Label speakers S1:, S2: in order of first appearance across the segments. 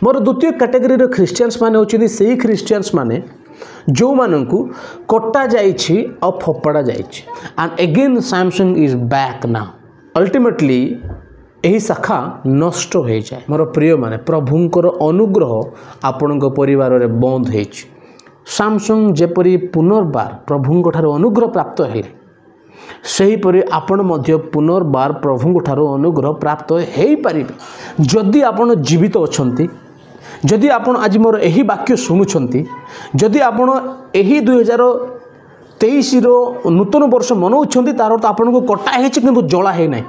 S1: मोर द्वितीय कैटेगरी ख्रिस्टियंस माने होचि सेही ख्रिस्टियंस माने जो माननकु कटा जाइछि और फोपड़ा जाइछि and again Samsung is back now ultimately यही शाखा नष्ट हो जाए। मोर प्रिय माने प्रभुंकर अनुग्रह आपण परिवार रे बंद होइछि। सैमसंग जेपरी पुनर्बार प्रभुंक ठारो अनुग्रह प्राप्त हेले सेहीपरि आपण मध्य पुनर्बार प्रभुंक ठारो अनुग्रह प्राप्त हेई पारिबे जदि आपण जीवित अछंती, जदि आपण आज मोर एही वाक्य शुणुछंती, जदि आपण एही 2023 रो नूतन वर्ष मनाउछंती तार तो आपण को कटा हेछि किंतु जला हे नै।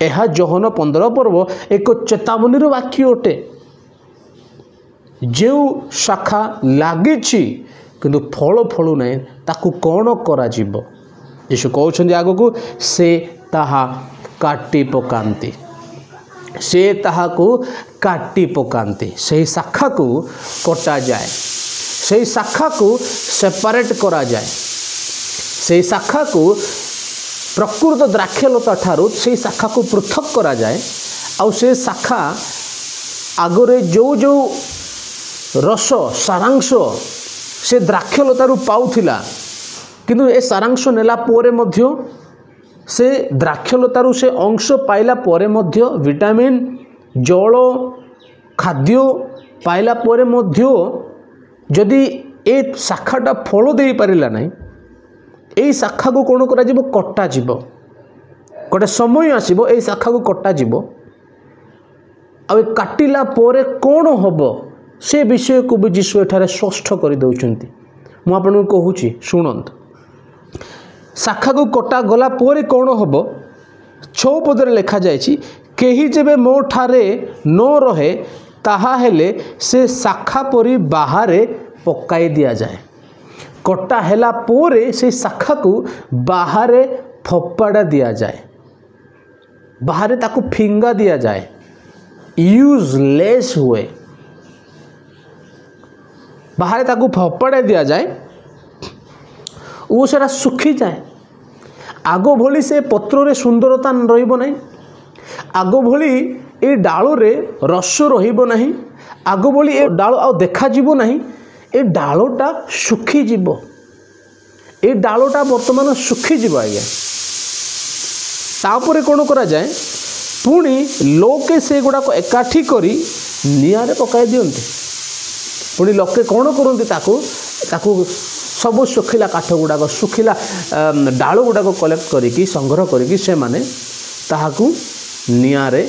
S1: एहा जोहन 15 पर्व एक चेतावनी रो वाक्य अटे। जो शाखा लगी किंतु फल फलु ना ताकू कौन करा जीवो यीशु कहउछंती आगो से ताहा काटी पकांती, से ताहाकू काटी पकांती, से शाखा को कटा जाए, से शाखा को सेपरेट करा जाए, से शाखा को प्रकृत द्राक्षलता ठारू से शाखा को पृथक करा जाए। आउ से शाखा आगरे जो जो रस सारांश से द्राक्षलतारू पाउथिला किंतु ए सारांश नेला पोरे मध्य से द्राक्षलतारू से अंश पाइला पोरे मध्य विटामिन जल खाद्य पाइला पोरे मध्य जदि ए शाखाटा फल दे पारिला नहीं ए शाखा को कौन करा जिवो कटा जिवो। गोटे समय आसीबो ए शाखा को कटा जिवो आ काटिला पोरे कौन हबो से विषय को भी यीशु एठारे स्पष्ट कर दउचंती। मु आपन को कहूची सुनंत शाखा को कटा गला पोरे कौन हबो 6 पदरे लिखा जायछि केही जेबे मो ठारे न रहे ताहा हेले से शाखा परी बाहरे पकाई दिया जाए। कटा हेला पोरे से शाखा को बाहरे फोपाड़ा दिया जाए, बाहरे ताकू फिंगा दिया जाए, यूजलेस हुए बाहरे ताकू फोपाड़ा दिया जाए, वो सारा सुखी जाए। आगो भली से पत्र रे सुंदरता रहिबो नहीं, आगो भली ए डालो रे रस रहिबो नहीं, आगो भली ए डालो आ देखा जीवो नहीं, ए डालोटा सुखी जीवो, ए डालोटा वर्तमान सुखी जीवो आज्ञा। तापरे कोन करा जाए पुणी लोके से गुड़ाक एकाठी करी निआरे पकाई दियंती। पुणी लोके कौन करती ताकू सब सुखिला काठ गुड़ाक सुखिला डाल गुड़ाक कलेक्ट करिकी संग्रह करिकी से माने ताहाकू निआरे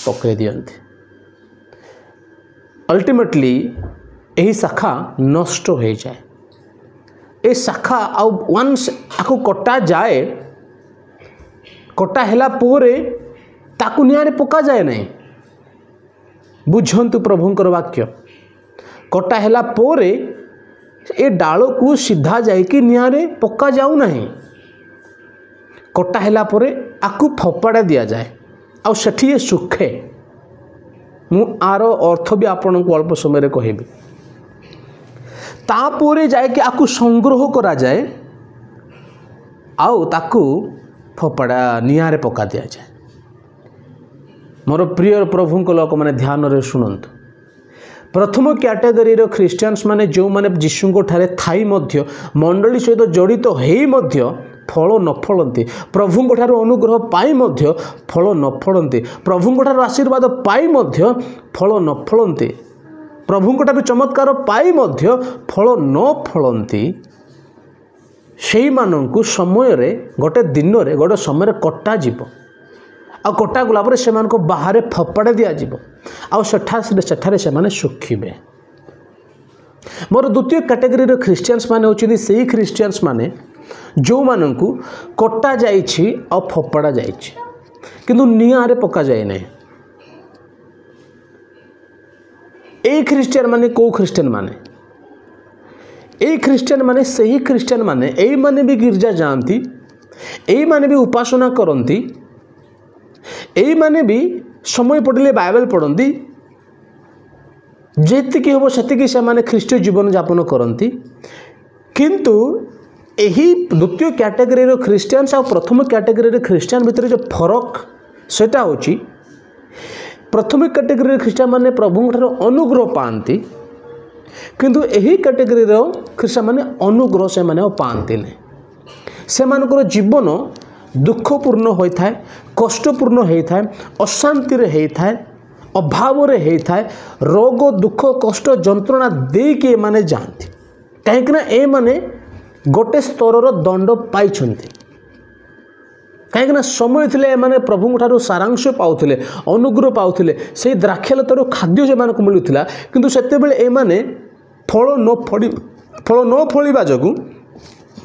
S1: पकाई दियंती। अल्टीमेटली यही शाखा नष्ट हो जाए। ए शाखा आउ वन्स आकू कटा जाए, कटा हेला पोरे ताकू निआरे पका जाए नहीं। बुझंतु प्रभुंकर वाक्य कटा हेला पोरे ए डालो को सीधा जाइकी निआरे पका जाऊ नहीं, कटा हेला पोरे आकू फोपाड़ा दिया जाए आ सेठी ए सुखे। मु आर अर्थ भी आपन को अल्प समय रे कहिबी। तापोरे जाइके आकू संग्रह करा जाए आउ ताकू फोपाड़ा निआरे पका दिया जाए। मोर प्रिय प्रभुंक लोक माने ध्यान रे सुनंतु। प्रथम कैटेगरी ख्रिस्टियंस माने जो माने यीशुंको ठारे थाई मध्य मंडली सहित जड़ित हेई मध्य फल न फलंती, प्रभुंक ठारो अनुग्रह पाई मध्य फल न फलंती, प्रभुंक ठारो आशीर्वाद पाई मध्य फल न फलंती, प्रभुंक ठारो चमत्कार पाई मध्य फल न फलंती। सेई माननकु समय रे गोटे दिन रे गोटे समय रे कटा जीवो आ कटा गला पर से मान को बाहर फोपाड़ा दिया जीवो आ सेठारे से माने सुखिबे। मोर द्वितीय कैटेगरी ख्रिस्टियंस माने होचि सेही ख्रिस्टियंस माने जो माननकु कटा जाइछि आ फोपाड़ा जाइछि किंतु निआरे पका जाए नै। ए ख्रिस्टियन माने को ख्रिस्टियन माने ए ख्रिस्टियन माने सही ख्रिस्टियन माने एई माने भी गिरजा जानती, एई माने भी उपासना करती, एई माने भी समय पड़े बाइबल पढ़ती, जेतिकी हम सेतिकी से माने ख्रीष्टीय जीवन यापन करती। किंतु यही द्वितीय कैटेगरी ख्रिस्टियंस और प्रथम कैटेगरी ख्रिस्टियन भितर जो फरक सेटा होची प्रथम कैटेगरी ख्रिस्टियन माने प्रभु ठारो अनुग्रह पाती किंतु यही कैटेगरी ख्रिस्टियन माने अनुग्रह से माने पाती नहीं से मानकर जीवन दुखपूर्ण होता है कष्टपूर्ण होता है अशांति रे होता है अभाव रे होता है रोग दुख कष्ट जंत्रणा दे के माने जानती कहीं ए माने गोटे स्तर दंड पाई कहीं समय थे माने प्रभु ठारू सारांश पाउथिले अनुग्रह पाउथिले से द्राक्षालतार खाद्य से मिलूला किंतु सेतेबेले ए माने फल न फलिबा जगु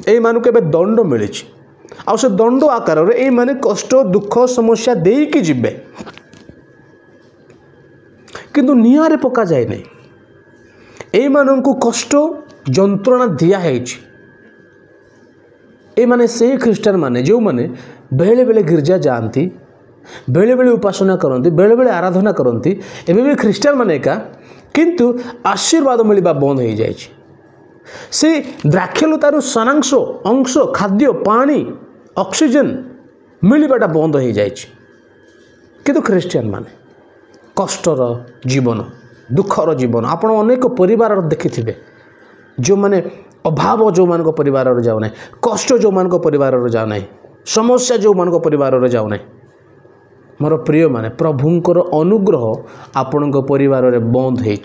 S1: ए मानक एबे दंड मिली आ से दंड आकार ए माने कष्ट दुख समस्या देकी जिबे किंतु नियारे पका जाए नहीं ए माननकु कष्ट जंत्रणा दिया है ए माने से ख्रिस्टान माने जो माने बेले बेले गिरजा जानती बेले बेले उपासना करती बेले बेले आराधना करती एबे भी ख्रिस्टान माने का किंतु आशीर्वाद मिलवा बंद हो जाए से द्राक्षलतार सारांश अंश खाद्य पानी ऑक्सीजन मिलवाटा बंद हो जाए किंतु ख्रिस्टान माने कष्टर जीवन दुखर जीवन आपण अनेक परिवार देखिथिबे जो माने अभाव जो मान परिवार जाऊ ना कष्ट जो मान परिवार जाऊ ना समस्या जो मान परिवार जाऊ ना मोर प्रिय माने प्रभुंकर अनुग्रह आपण परिवार रे बंद हो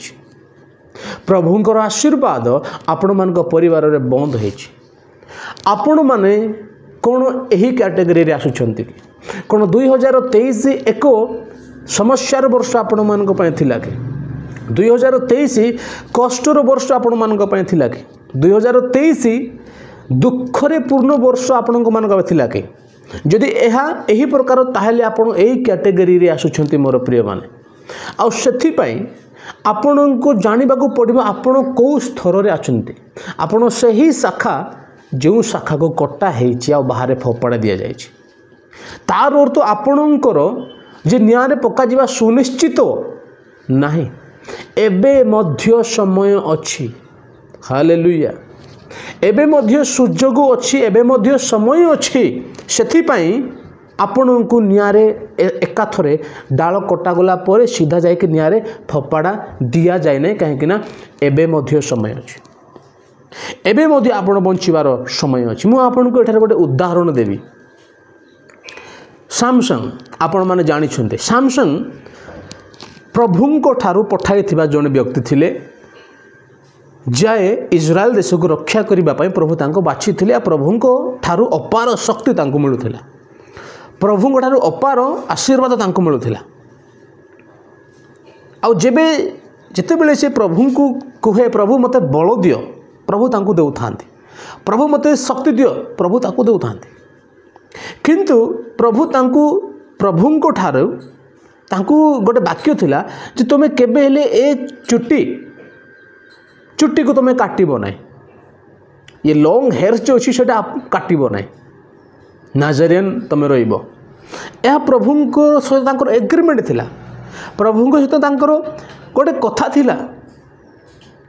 S1: प्रभुंकर आशीर्वाद आपण मान परिवार रे बंद हो आपण माने कौन यही कैटेगरी रे आसुछंती कौन 2023 एक समस्यार वर्ष आपण मान थिला कि 2023 कष्टर वर्ष आपण मान थिला कि 2023 दुखरे पूर्ण वर्ष आपण मान थिला कि जदि यही प्रकार ताहले आपण एही कैटेगरी रे आसुछंती मोर प्रिय माने आ सेथि पई आपण को जानिबा को पड़िबो आपण को स्तर रे आछंती आपण सही शाखा जो शाखा को कटा हेछि आ बाहर फोपड़ा दिया जायछि तार अर्थ आपणकर जे न्याय पका जिबा सुनिश्चित नाही एबे मध्य समय अछि हालेलुया एबे मध्य सुजोग अछि एबे मध्य समय अछि सेथि पई आपण को न्यारे एकाथरे डाल कटा गला परे सीधा जाय के न्यारे फपाड़ा दिया जाय नै काहे ना एबे मध्य समय अछि एबे मध्य आपण बंचिबार समय अछि मु आपण को एठारे गोटे उदाहरण देबी सैमसंग आपण माने जानि छन्ते सैमसंग प्रभु को ठारू पठाई थिबा जने व्यक्ति थिले जाए इजराइल देश को रक्षा करबा पई प्रभु तांको बाछि थिले आ प्रभु को ठारू अपार शक्ति तांको मिलुथिला प्रभु को ठारू अपार आशीर्वाद तांको मिलुथिला आ जेबे जते बेले से प्रभु को कहे प्रभु मते बल दियो प्रभु तांको देउ थांती प्रभु मते शक्ति दियो प्रभु तांको देउ थांती किंतु प्रभु तांको प्रभु को ठारू तांको गोटे वाक्य थिला जे तुमे केबे हेले ए चुट्टी को तुम काटब ना ये लॉन्ग हेयर्स जो अच्छी सेटा काटब ना नाजरियन तुम रहा प्रभु सहित एग्रीमेंट थिला प्रभु सहित गोटे कथा थिला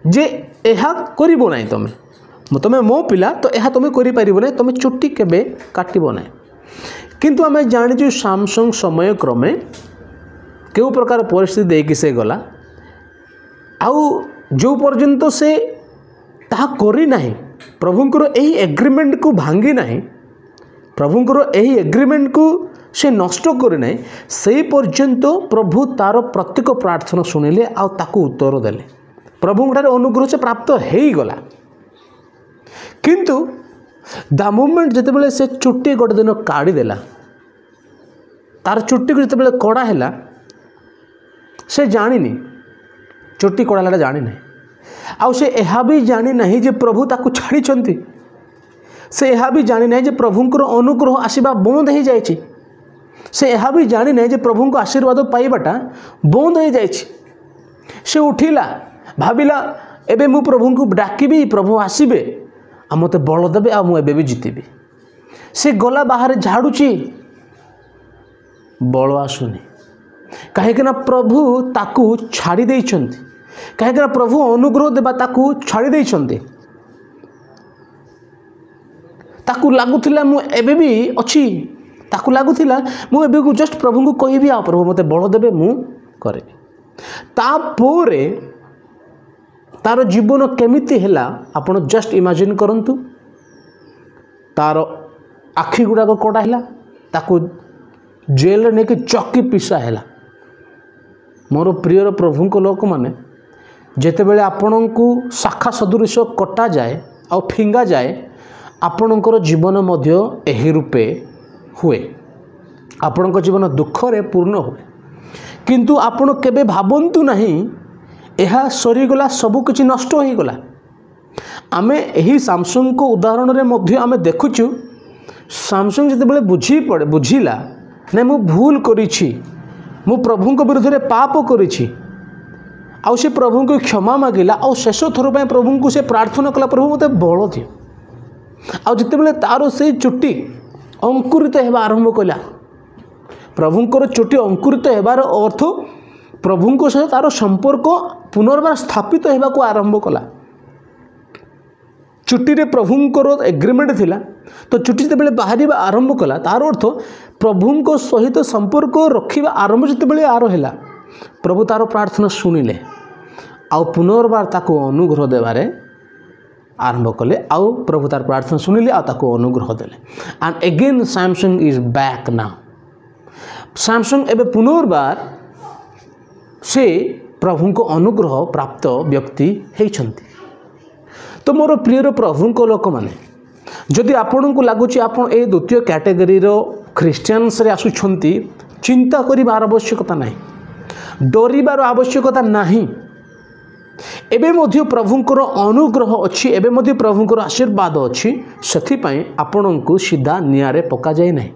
S1: जे यह करिबो ना तुम मो पिला तो यह तुम करिपारिबो ना तुम चुट्टी केबे काटब ना किंतु आम जानी सैमसंग समय क्रमे केउ प्रकार परिस्थिति देकी से गला आउ जो पर्यंत से ताहा करी नाही प्रभुंकर एही एग्रीमेंट को भांगी नाही प्रभुंकर एही एग्रीमेंट को से नष्ट करी नाही से पर्यंत प्रभु तार प्रत्येक प्रार्थना सुनिले आ ताकू उत्तर देले प्रभुंठारे अनुग्रह से प्राप्त हेई गला किंतु द मोमेंट जेतेबेले से चुट्टी गोटे दिन काढ़ी देला तार चुट्टी को जेतेबेले कड़ा हैला से जानिनी चुट्टी कड़ाला जानी ना आउ से यह भी जानी नहीं जे प्रभु ताकू छाड़ी चंती से यह भी जानी नहीं जे प्रभुंकर अनुग्रह आसीबा बंद हो जाए से यह भी जानी नहीं जे प्रभु को आशीर्वाद पाइबाटा बंद हो जाए से उठिला भाविला एबे मु प्रभु को डाकिबी प्रभु आसीबे आ मते बल देबे आ मु एबे भी जीतिबी से गला बाहर झाड़ुची बल आसुनी कहीं प्रभु ताकू छाड़ी देइछंती कहीं प्रभु अनुग्रह देबा ताकू छाड़ी देइछंती ताकू लगुला मुझे भी अच्छी ताकू लगुला मुझे जस्ट प्रभु को कहबी आ प्रभु मत बल देवे मु करे तापर तार जीवन केमिति हैला आपण जस्ट इमेजिन करंतु तार आखि गुड़ाक कड़ा है ताकू जेल ने चकी पिसा है मोर प्रियर प्रभु को लोक मैंने जिते बड़े आपण को शाखा सदृश कटा जाए आ फिंगा जाए आपणकर जीवन मध्य एही रूपे हुए आपण जीवन दुख रे पूर्ण हुए किंतु आपण केबे भाबंतु नहीं यह सरीगला सबू किछि नष्ट हो गला। आमे एही सैमसंग को उदाहरण रे मध्य आमे देखुछु सैमसंग जिते बड़े बुझिला ना मु भूल करिछि मु प्रभु को विरुद्ध रे पाप करिछि आउ से प्रभु को क्षमा मागिला आउ शेष थर पे प्रभु को से प्रार्थना कला प्रभु मते बल दियो आउ जिते बड़े तार से चुट्टी अंकुरित हेबा आरंभ कला प्रभुंकर चुट्टी अंकुरित हेबार अर्थ प्रभु सहित तार संपर्क पुनर्बार स्थापित होगा को आरंभ कला चुट्टी रे प्रभुंकर एग्रीमेंट थिला तो चुट्टी जिते बाहर आरंभ कला तार अर्थ प्रभु सहित संपर्क रखा आरंभ जिते आर है प्रभु तार प्रार्थना शुणिले आउ पुनर्बार ताको अनुग्रह देवारे आरंभ कले आउ प्रभु तार प्रार्थना शुणिले आउ ताको अनुग्रह देले and again Samsung is back now Samsung एबे पुनर्बार से प्रभु को अनुग्रह प्राप्त व्यक्ति होइछंती। तो मोर प्रियर प्रभु को लोक माने जदि आपण को लगुच आपण ए द्वितीय कैटेगरी रो ख्रिस्टियंस रे आसुछंती चिंता करिबार आवश्यकता नहीं डरिबार आवश्यकता नहीं एबे मध्य प्रभुंकर अनुग्रह अच्छी एबे मध्य प्रभुंकर आशीर्वाद अच्छी सेथि पई आपण को सीधा नियारे पका जाय नहीं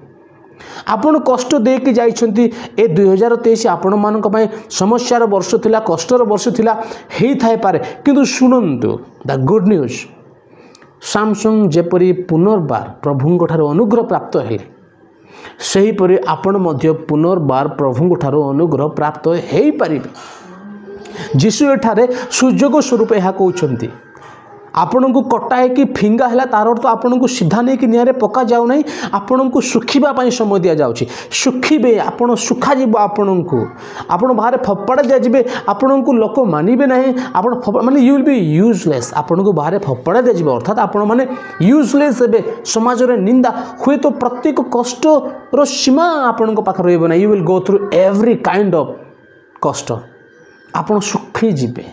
S1: आपण कष्ट देके जाइछंती ए 2023 आपण मानक पई समस्यार वर्ष थिला कष्टर वर्ष थिला हेई थाय पारे किंतु सुनंतु द गुड न्यूज सैमसंग जेपरी पुनर्बार प्रभुंक ठारो अनुग्रह प्राप्त हेले सही परि आपण मध्य पुनर्बार प्रभुंक ठारो अनुग्रह प्राप्त हेई पारिबे जीशु एठारे सुजोग स्वरूप यह कहते आपण को कटा है फिंगा है तार अर्थ आपण को सीधा नहीं कि निआरे पका जाऊ नहीं आपण को सुखिबा समय दि जाउछि सुखिबे आपण सुखा जीव आपण को आपण बाहर फपड़ा दिया जिबे आपण को लोक मानिबे नहीं आपण माने यू विल बी यूजलेस आपण को बाहर फपड़ा दिया जिबे अर्थात आपण माने यूजलेस हेबे समाज रे निंदा हुए तो प्रत्येक कष्ट रो सीमा आपण को पाख रहबो ना you will go through every kind of कष्ट आपण सुखी जीवे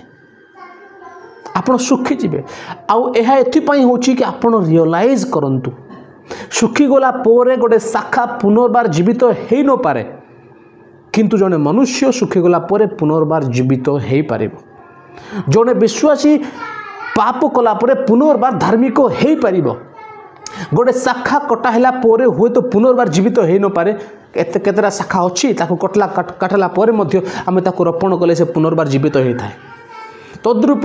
S1: आपण सुखी जीवे आउ एहा एथिपाई होची कि आपण रियलाइज करंतु सुखी गला पोरे गोटे शाखा पुनर्बार जीवित हेई न पारे किंतु जने मनुष्य सुखी गला पोरे पुनर्बार जीवित हेई पारिबो जने विश्वासी पाप कला पोरे पुनर्बार धार्मिक हेई पारिबो गोटे शाखा कटा हैला पोरे हुए तो पुनर्बार जीवित हेई न पारे केतेरा शाखा अच्छी ताको कटला काटला पोरे मध्य आमे ताको रोपण कले से पुनर्बार जीवित हेई थाए तद्रूप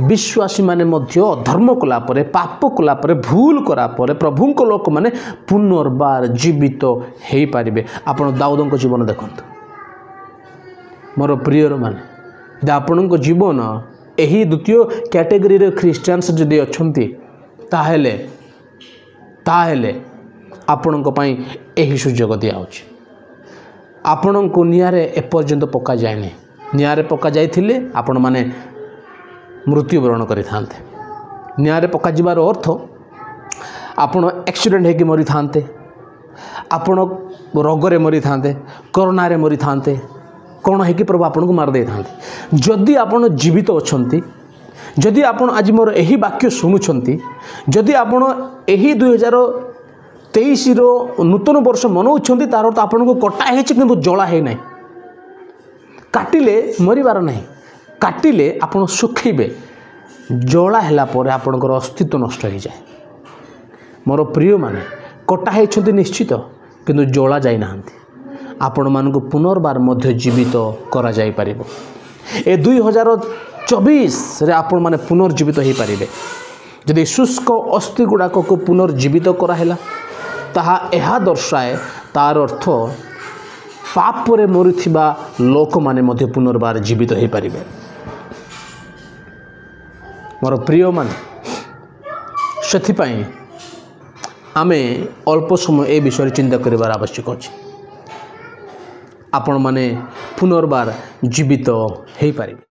S1: विश्वासी माने मध्य धर्म कला परे पाप कला परे भूल करा परे प्रभु को लोक माने पुनर्बार जीवित हेई पारिबे आपण दाऊदन को जीवन देखंतु मोर प्रियर माने दा आपण को जीवन एही द्वितीय कैटेगरी रे क्रिश्चियंस जदि अछंती ताहेले आपण को पई एही सुजोग दिया होछि आपण को नियारे एपर्यंत पका जाय नै नियारे पका जाइथिले आपण माने मृत्युवरण करि थांते नियारे पका जिबार अर्थ आपण एक्सीडेंट हेकि मरि थांते आपण रोगरे मरि थांते कोरोना रे मरि थांते कोन हेकि प्रभु आपण को मार दे थांते जदि आपण जीवित अछंती जदि आपण आज मोर एही वाक्य सुनुछंती जदि आपण एही 2023 रो नूतन वर्ष मनाउछंती तार अर्थ आपण को कटा हेछि किंतु जळा हे नै काटिले मरिबार नहीं काटिले आपण सुखीबे जला हैला परे आपणकर अस्तित्व नष्ट हो जाए मोर प्रिय माने कटा होती निश्चित किंतु जला जाई नांती आपण मानक पुनर्बार मध्य जीवित करा जाई परिबो ए 2024 रे आपण माने पुनर्जीवित हो पारिबे जदि शुष्क अस्थि गुड़ाक को पुनर्जीवित कराला ताहा एहा दर्शाए तार अर्थ पाप रे मरुथिबा लोक माने मध्य पुनर्बार जीवित हो पारिबे मोर प्रिय माने सेथिपाई आमे अल्प समय ए विषय चिंता करिवार आवश्यक अछि। आपण माने पुनर्बार जीवित हेई पारिबे।